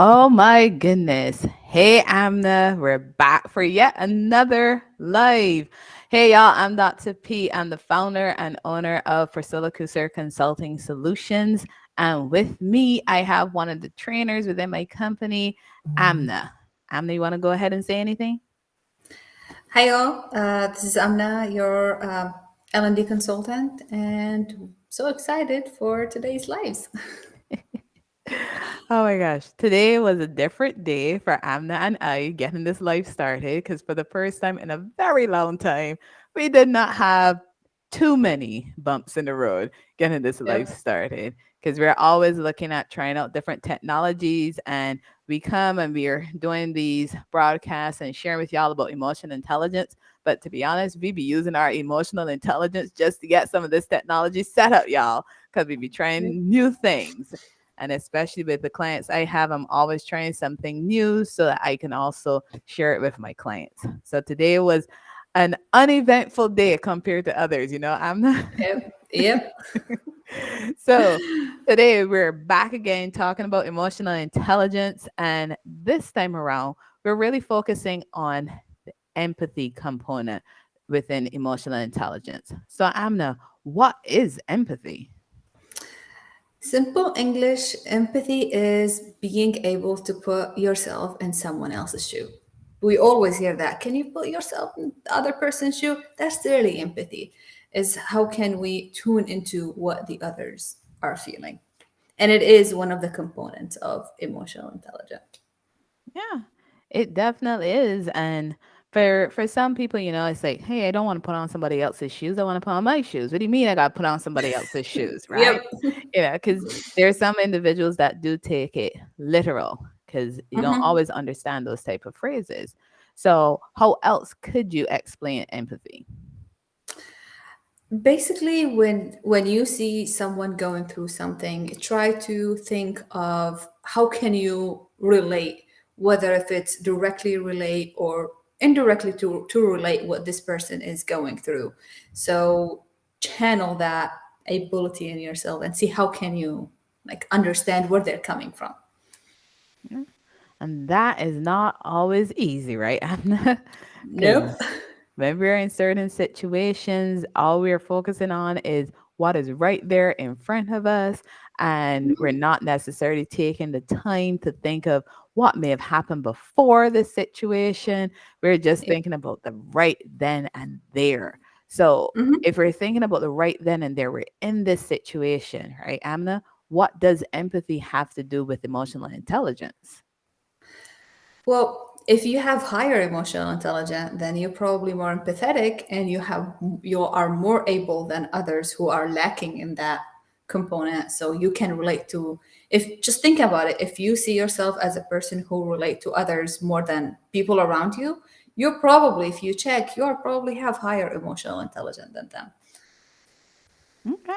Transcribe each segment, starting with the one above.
Oh my goodness. Hey, Amna, we're back for yet another live. Hey, y'all, I'm Dr. P. I'm the founder and owner of Priscilla Kuser Consulting Solutions. And with me, I have one of the trainers within my company, Amna. Amna, you want to go ahead and say anything? Hi all, this is Amna, your L&D consultant, and so excited for today's lives. Oh my gosh. Today was a different day for Amna and I getting this life started because for the first time in a very long time, we did not have too many bumps in the road getting this life Yep. started because we're always looking at trying out different technologies and we come and we're doing these broadcasts and sharing with y'all about emotional intelligence. But to be honest, we be using our emotional intelligence just to get some of this technology set up, y'all, because we be trying new things. And especially with the clients I have, I'm always trying something new so that I can also share it with my clients. So today was an uneventful day compared to others, I'm not. Yep. Yep. So today we're back again talking about emotional intelligence. And this time around, we're really focusing on the empathy component within emotional intelligence. So, Amna, what is empathy? Simple English empathy is being able to put yourself in someone else's shoe. We always hear that. Can you put yourself in the other person's shoe? That's really empathy. Is how can we tune into what the others are feeling? And it is one of the components of emotional intelligence. Yeah, it definitely is. And for some people, it's like, hey, I don't want to put on somebody else's shoes. I want to put on my shoes. What do you mean I got to put on somebody else's shoes, right? Yep. Because there are some individuals that do take it literal because you don't Mhm. always understand those type of phrases. So how else could you explain empathy? Basically, when you see someone going through something, try to think of how can you relate, whether if it's directly relate or indirectly to relate what this person is going through. So channel that ability in yourself and see how can you like understand where they're coming from. Yeah. And that is not always easy, right? Nope. Because when we're in certain situations, all we're focusing on is what is right there in front of us. And we're not necessarily taking the time to think of what may have happened before the situation. We're just Yep. thinking about the right then and there. So Mhm. if we're thinking about the right then and there, we're in this situation, right, Amna? What does empathy have to do with emotional intelligence? Well, if you have higher emotional intelligence, then you're probably more empathetic and you are more able than others who are lacking in that component. So you can relate to if just think about it, if you see yourself as a person who relate to others more than people around you, you're probably, if you check, you're probably have higher emotional intelligence than them. Okay.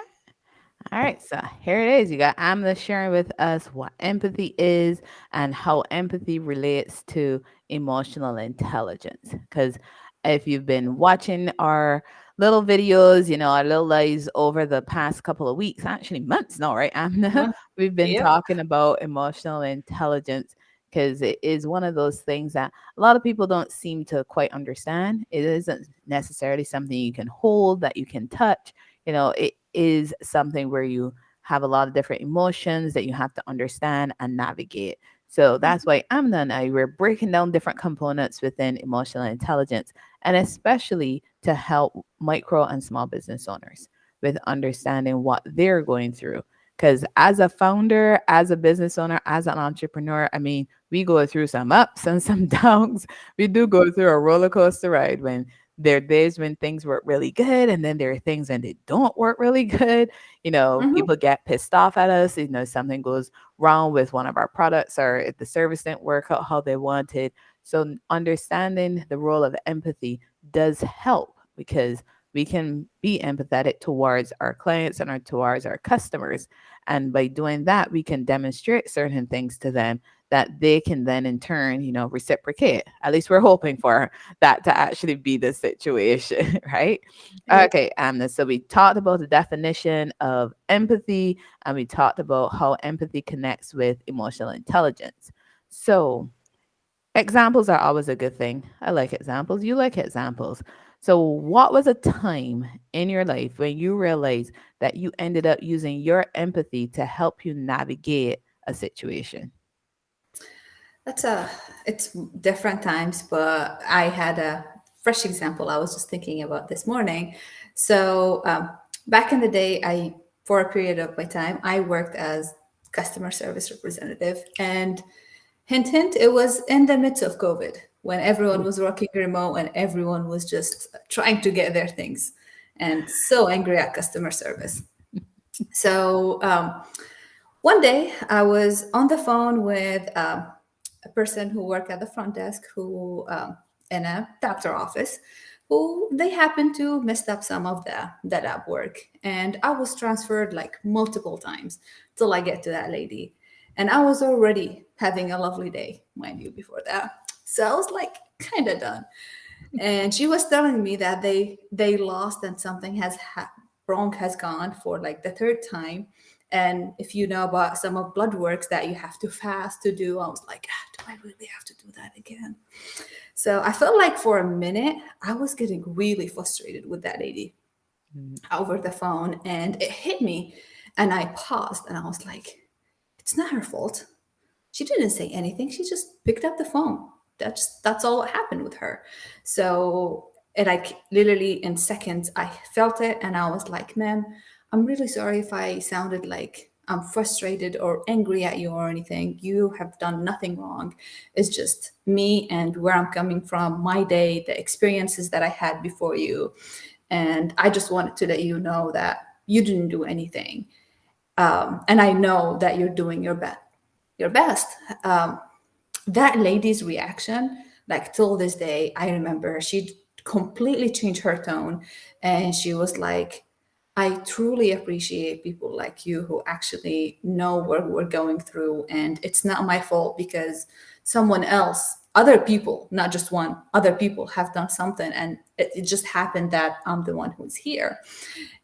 All right, so here it is. You got Amna sharing with us what empathy is and how empathy relates to emotional intelligence. Because if you've been watching our little videos, our little lives over the past couple of weeks, actually months now, right, Amna? Well, We've been yep. talking about emotional intelligence because it is one of those things that a lot of people don't seem to quite understand. It isn't necessarily something you can hold, that you can touch. It is something where you have a lot of different emotions that you have to understand and navigate. So that's why Amna and I we're breaking down different components within emotional intelligence, and especially to help micro and small business owners with understanding what they're going through. Because as a founder, as a business owner, as an entrepreneur, I mean, we go through some ups and some downs. We do go through a roller coaster ride when there are days when things work really good, and then there are things when they don't work really good. Mhm. People get pissed off at us. Something goes wrong with one of our products, or if the service didn't work out how they wanted. So, understanding the role of empathy does help because we can be empathetic towards our clients and towards our customers. And by doing that, we can demonstrate certain things to them that they can then in turn, reciprocate. At least we're hoping for that to actually be the situation, right? Yep. Okay, so we talked about the definition of empathy and we talked about how empathy connects with emotional intelligence. So, examples are always a good thing. I like examples. You like examples. So, what was a time in your life when you realized that you ended up using your empathy to help you navigate a situation? That's a it's different times, but I had a fresh example I was just thinking about this morning. So back in the day, I for a period of my time I worked as customer service representative, and hint hint, it was in the midst of COVID when everyone was working remote and everyone was just trying to get their things and so angry at customer service. So one day I was on the phone with a person who worked at the front desk who in a doctor office who they happened to messed up some of the lab work, and I was transferred like multiple times till I get to that lady, and I was already having a lovely day, mind you, before that. So I was like kind of done, and she was telling me that they lost and something wrong has gone for like the third time. And if you know about some of blood works that you have to fast to do, I was like, do I really have to do that again? So I felt like for a minute I was getting really frustrated with that lady Mm. over the phone, and it hit me, and I paused and I was like, it's not her fault. She didn't say anything. She just picked up the phone. That's all that happened with her. So it like literally in seconds I felt it, and I was like, ma'am, I'm really sorry if I sounded like I'm frustrated or angry at you or anything. You have done nothing wrong. It's just me and where I'm coming from, my day, the experiences that I had before you. And I just wanted to let you know that you didn't do anything. And I know that you're doing your best. Um, that lady's reaction, like till this day, I remember she completely changed her tone, and she was like, I truly appreciate people like you who actually know what we're going through, and it's not my fault because someone else, other people, not just one, other people have done something, and it just happened that I'm the one who's here.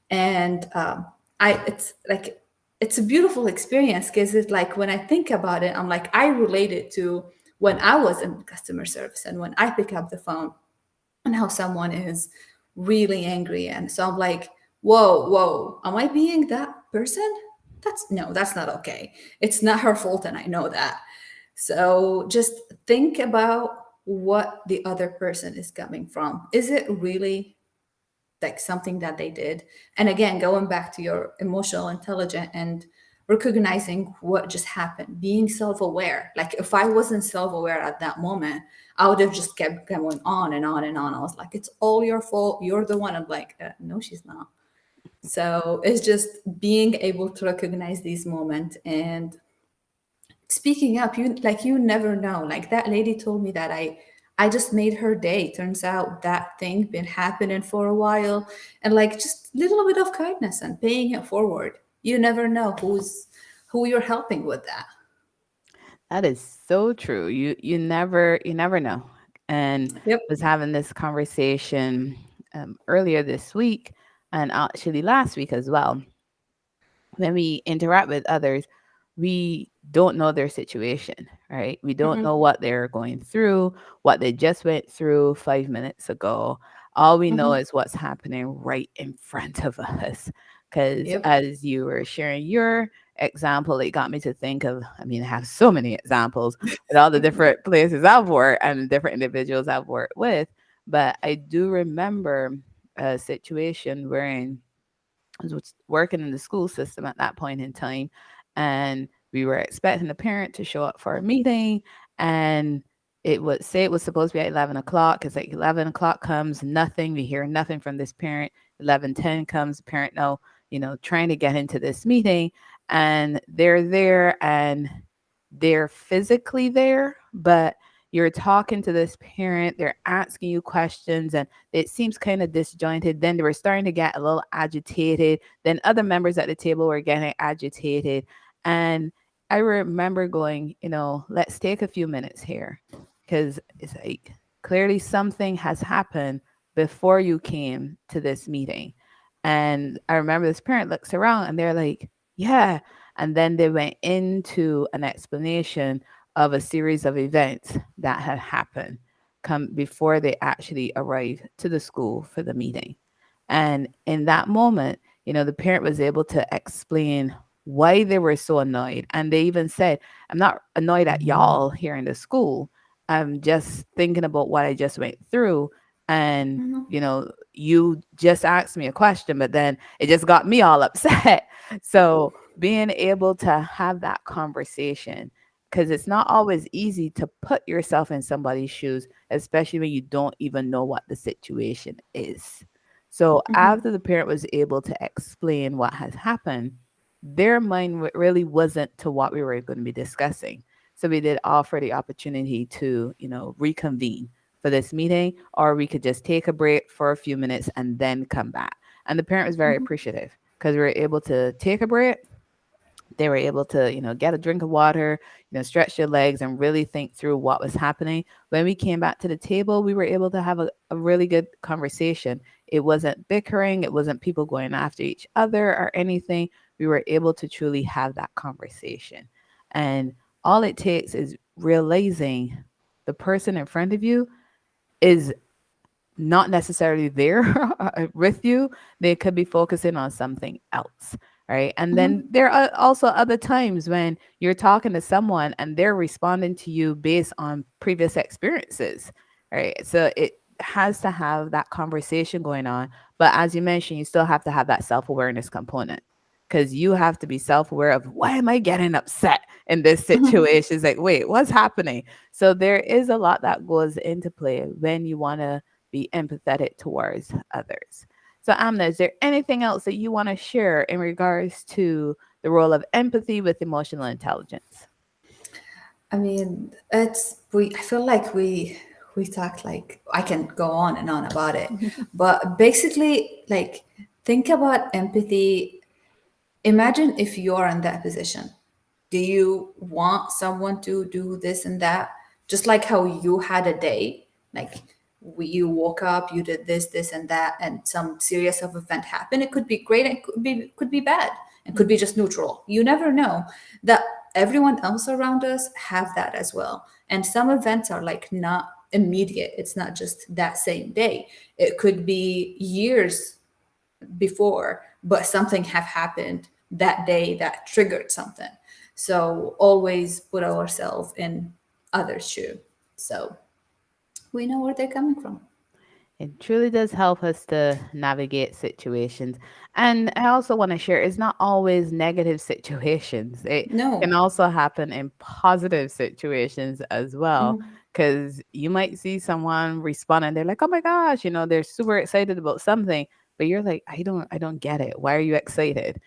And it's like it's a beautiful experience because it's like when I think about it, I'm like I relate it to when I was in customer service and when I pick up the phone and how someone is really angry, and so I'm like, whoa, am I being that person? That's not okay. It's not her fault, and I know that. So just think about what the other person is coming from. Is it really like something that they did? And again, going back to your emotional intelligence and recognizing what just happened, being self-aware. Like if I wasn't self-aware at that moment, I would have just kept going on and on and on. I was like, it's all your fault, you're the one. I'm like, no, she's not. So it's just being able to recognize these moments and speaking up. You never know, like that lady told me that I just made her day. Turns out that thing been happening for a while, and like just little bit of kindness and paying it forward. You never know who you're helping with that. That is so true. You never know. And Yep. was having this conversation earlier this week and actually last week as well. When we interact with others, we don't know their situation, right? We don't know Hmm. what they're going through, what they just went through 5 minutes ago. All we know Hmm. is what's happening right in front of us. Because Yep. as you were sharing your example, it got me to think of, I mean, I have so many examples with all the different places I've worked and the different individuals I've worked with. But I do remember a situation wherein was working in the school system at that point in time, and we were expecting the parent to show up for a meeting, and it would say it was supposed to be at 11 o'clock. It's like 11 o'clock comes, nothing. We hear nothing from this parent. 11:10 comes, the parent, no, trying to get into this meeting, and they're there, and they're physically there, but you're talking to this parent, they're asking you questions, and it seems kind of disjointed. Then they were starting to get a little agitated. Then other members at the table were getting agitated. And I remember going, let's take a few minutes here, because it's like clearly something has happened before you came to this meeting. And I remember this parent looks around and they're like, yeah. And then they went into an explanation of a series of events that had happened come before they actually arrived to the school for the meeting. And in that moment, the parent was able to explain why they were so annoyed. And they even said, I'm not annoyed at y'all here in the school. I'm just thinking about what I just went through. And, Mhm. you just asked me a question, but then it just got me all upset. So being able to have that conversation, because it's not always easy to put yourself in somebody's shoes, especially when you don't even know what the situation is. So Mhm. after the parent was able to explain what has happened, their mind really wasn't to what we were going to be discussing. So we did offer the opportunity to, reconvene for this meeting, or we could just take a break for a few minutes and then come back. And the parent was very Mhm. appreciative because we were able to take a break. They were able to, get a drink of water, stretch their legs and really think through what was happening. When we came back to the table, we were able to have a really good conversation. It wasn't bickering, it wasn't people going after each other or anything. We were able to truly have that conversation. And all it takes is realizing the person in front of you is not necessarily there with you. They could be focusing on something else. Right. And then Mhm. there are also other times when you're talking to someone and they're responding to you based on previous experiences. Right. So it has to have that conversation going on. But as you mentioned, you still have to have that self awareness component because you have to be self aware of why am I getting upset in this Mhm. situation? It's like, wait, what's happening? So there is a lot that goes into play when you want to be empathetic towards others. So, Amna, is there anything else that you want to share in regards to the role of empathy with emotional intelligence? I mean, it's we. I feel like we talked like I can go on and on about it, but basically, like think about empathy. Imagine if you're in that position. Do you want someone to do this and that? Just like how you had a day, like you woke up, you did this, and that, and some serious of event happened. It could be great, and it could be bad, and could be just neutral. You never know that everyone else around us have that as well. And some events are like not immediate. It's not just that same day. It could be years before, but something have happened that day that triggered something. So always put ourselves in others' shoe. So we know where they're coming from. It truly does help us to navigate situations. And I also want to share it's not always negative situations. It can No. also happen in positive situations as well. Mhm. Because you might see someone respond and they're like, oh my gosh, they're super excited about something, but you're like, I don't get it. Why are you excited?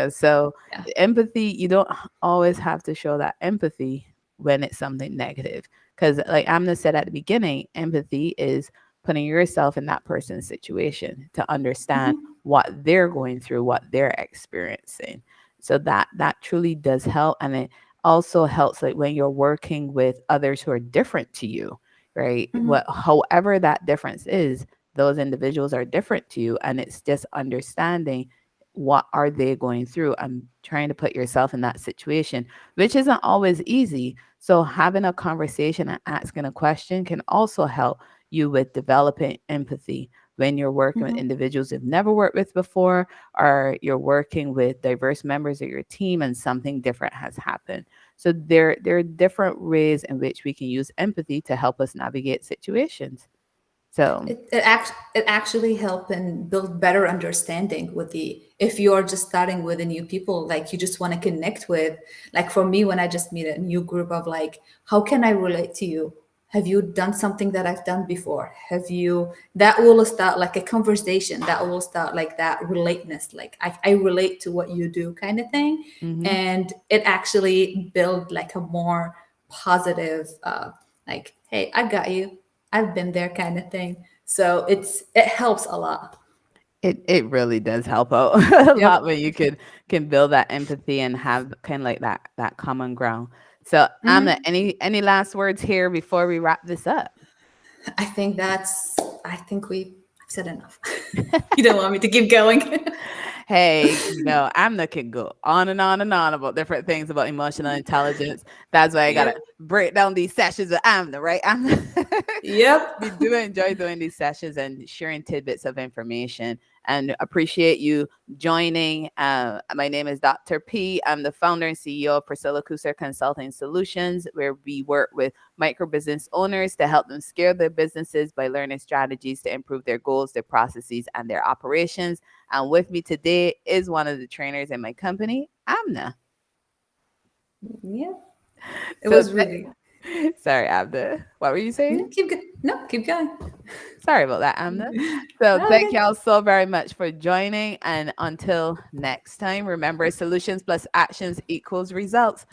So Yeah. empathy, you don't always have to show that empathy when it's something negative. Because like Amna said at the beginning, empathy is putting yourself in that person's situation to understand Mhm. what they're going through, what they're experiencing. So that truly does help. And it also helps like when you're working with others who are different to you, right? What Mhm. however that difference is, those individuals are different to you. And it's just understanding what are they going through and trying to put yourself in that situation, which isn't always easy. So having a conversation and asking a question can also help you with developing empathy when you're working with Mhm. individuals you've never worked with before, or you're working with diverse members of your team and something different has happened. So there are different ways in which we can use empathy to help us navigate situations. So It actually help and build better understanding with the if you're just starting with a new people, like you just want to connect with, like for me when I just meet a new group of like, how can I relate to you? Have you done something that I've done before? Have you that will start like a conversation that will start like that relateness, like I relate to what you do kind of thing. mhm. And it actually build like a more positive like, hey, I got you, I've been there kind of thing. So it helps a lot. It really does help out a lot Yep. when you can build that empathy and have kind of like that common ground. So, Amna, Hmm. any last words here before we wrap this up? I think that's. I think we. I've said enough. You don't want me to keep going. Hey, Amna can go on and on and on about different things about emotional intelligence. That's why I Yep. gotta break down these sessions with Amna, right? Amna. Yep. We do enjoy doing these sessions and sharing tidbits of information and appreciate you joining. My name is Dr. P. I'm the founder and CEO of Priscilla Kuser Consulting Solutions, where we work with micro business owners to help them scale their businesses by learning strategies to improve their goals, their processes, and their operations. And with me today is one of the trainers in my company, Amna. Yep. It So, was really. sorry, Amna. What were you saying? No, keep going. No, keep going. Sorry about that, Amna. So, thank Okay. y'all so very much for joining. And until next time, remember solutions plus actions equals results.